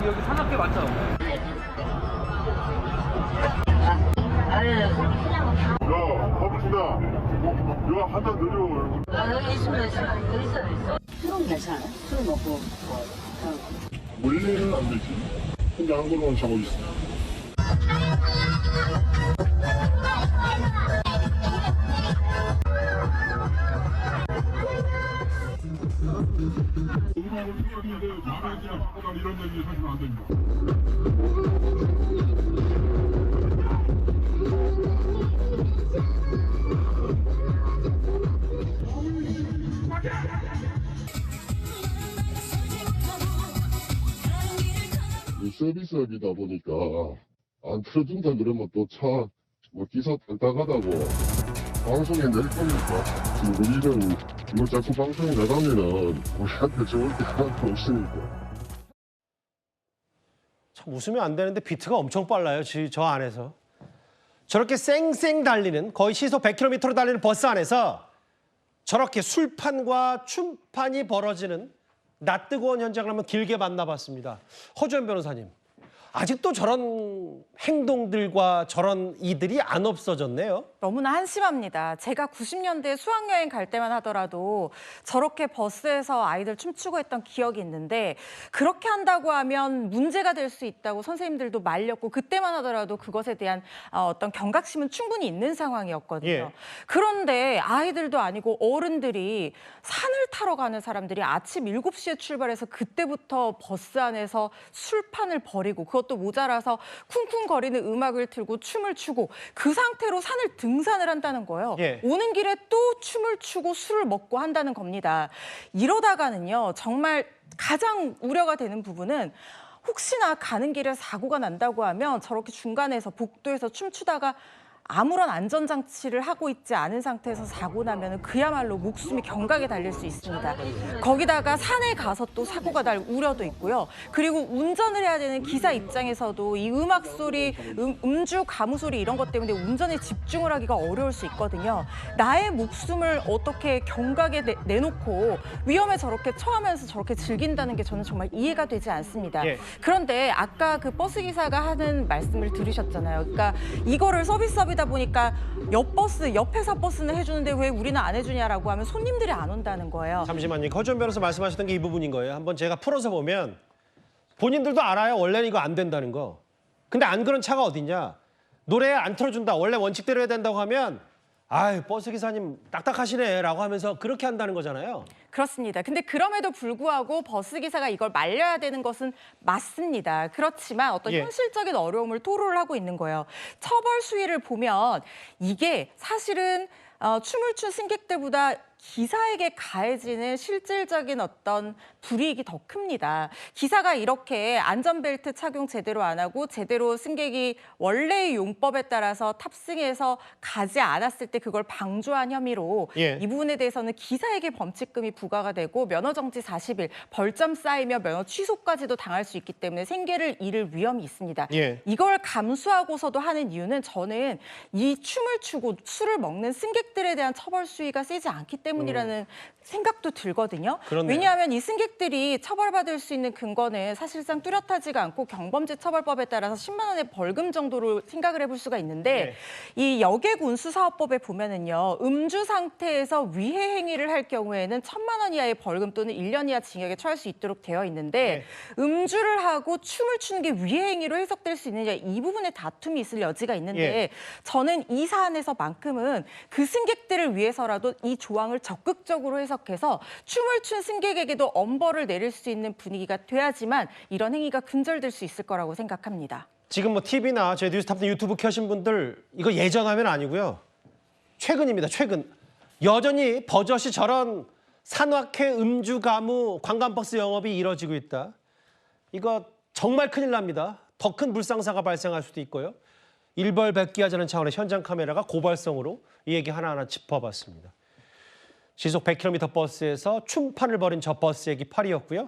여기 산악회 맞죠? 야, 바쁘다. 야, 한잔 내려. 여기 있으면 있어. 술은 괜찮아. 술 먹고. 원래는 안 되지. 근데 안 걸어온 차고 있어. 음악을 틀었는데 남의 그냥 바꿔라 이런 얘기 하시면 안 됩니다. 서비스업이다 보니까 안 틀어준다 그러면 또 차 뭐 기사 딱딱하다고 방송에 낼 겁니까? 지금 우리는 뭐 자꾸 방송에 나가면은 우리한테 좋을 게 하나도 없으니까. 참 웃으면 안 되는데 비트가 엄청 빨라요. 저 안에서. 저렇게 쌩쌩 달리는 거의 시속 100km로 달리는 버스 안에서 저렇게 술판과 춤판이 벌어지는 낯뜨거운 현장을 한번 길게 만나봤습니다. 허주연 변호사님. 아직도 저런 행동들과 저런 이들이 안 없어졌네요. 너무나 한심합니다. 제가 90년대에 수학여행 갈 때만 하더라도 저렇게 버스에서 아이들 춤추고 했던 기억이 있는데 그렇게 한다고 하면 문제가 될 수 있다고 선생님들도 말렸고 그때만 하더라도 그것에 대한 어떤 경각심은 충분히 있는 상황이었거든요. 예. 그런데 아이들도 아니고 어른들이 산을 타러 가는 사람들이 아침 7시에 출발해서 그때부터 버스 안에서 술판을 벌이고 그것도 모자라서 쿵쿵거리는 음악을 틀고 춤을 추고 그 상태로 산을 등산을 한다는 거예요. 예. 오는 길에 또 춤을 추고 술을 먹고 한다는 겁니다. 이러다가는요, 정말 가장 우려가 되는 부분은 혹시나 가는 길에 사고가 난다고 하면 저렇게 중간에서 복도에서 춤추다가 아무런 안전장치를 하고 있지 않은 상태에서 사고 나면 그야말로 목숨이 경각에 달릴 수 있습니다. 거기다가 산에 가서 또 사고가 날 우려도 있고요. 그리고 운전을 해야 되는 기사 입장에서도 이 음악 소리, 음주, 가무 소리 이런 것 때문에 운전에 집중을 하기가 어려울 수 있거든요. 나의 목숨을 어떻게 경각에 내놓고 위험에 저렇게 처하면서 저렇게 즐긴다는 게 저는 정말 이해가 되지 않습니다. 예. 그런데 아까 그 버스 기사가 하는 말씀을 들으셨잖아요. 그러니까 이거를 서비스업이다 보니까 옆 회사 버스는 해주는데 왜 우리는 안 해주냐라고 하면 손님들이 안 온다는 거예요. 잠시만요. 허주연 변호사 말씀하셨던 게 이 부분인 거예요. 한번 제가 풀어서 보면 본인들도 알아요. 원래는 이거 안 된다는 거. 근데 안 그런 차가 어딨냐. 노래 안 틀어준다. 원래 원칙대로 해야 된다고 하면 아유 버스 기사님 딱딱하시네 라고 하면서 그렇게 한다는 거잖아요. 그렇습니다. 근데 그럼에도 불구하고 버스 기사가 이걸 말려야 되는 것은 맞습니다. 그렇지만 어떤 예. 현실적인 어려움을 토로를 하고 있는 거예요. 처벌 수위를 보면 이게 사실은 춤을 춘 승객들보다 기사에게 가해지는 실질적인 어떤 불이익이 더 큽니다. 기사가 이렇게 안전벨트 착용 제대로 안 하고 제대로 승객이 원래의 용법에 따라서 탑승해서 가지 않았을 때 그걸 방조한 혐의로 예. 이 부분에 대해서는 기사에게 범칙금이 부과가 되고 면허정지 40일, 벌점 쌓이며 면허 취소까지도 당할 수 있기 때문에 생계를 잃을 위험이 있습니다. 예. 이걸 감수하고서도 하는 이유는 저는 이 춤을 추고 술을 먹는 승객들에 대한 처벌 수위가 세지 않기 때문이라는 생각도 들거든요. 그렇네요. 왜냐하면 이 승객들이 처벌받을 수 있는 근거는 사실상 뚜렷하지가 않고 경범죄 처벌법에 따라서 10만 원의 벌금 정도로 생각을 해볼 수가 있는데 이 여객운수사업법에 보면은요. 음주 상태에서 위해 행위를 할 경우에는 1,000만 원 이하의 벌금 또는 1년 이하 징역에 처할 수 있도록 되어 있는데 음주를 하고 춤을 추는 게 위해 행위로 해석될 수 있느냐 이 부분에 다툼이 있을 여지가 있는데 저는 이 사안에서만큼은 그 승객들을 위해서라도 이 조항을 적극적으로 해석해서 춤을 춘 승객에게도 엄벌을 내릴 수 있는 분위기가 돼야지만 이런 행위가 근절될 수 있을 거라고 생각합니다. 지금 뭐 TV나 저희 뉴스탑 유튜브 켜신 분들 이거 예전하면 아니고요. 최근입니다. 최근. 여전히 버젓이 저런 산악회 음주 가무 관광버스 영업이 이뤄지고 있다. 이거 정말 큰일 납니다. 더 큰 불상사가 발생할 수도 있고요. 일벌백기하자는 차원의 현장 카메라가 고발성으로 이 얘기 하나하나 짚어봤습니다. 시속 100km 버스에서 춤판을 벌인 저 버스 얘기 8위였고요.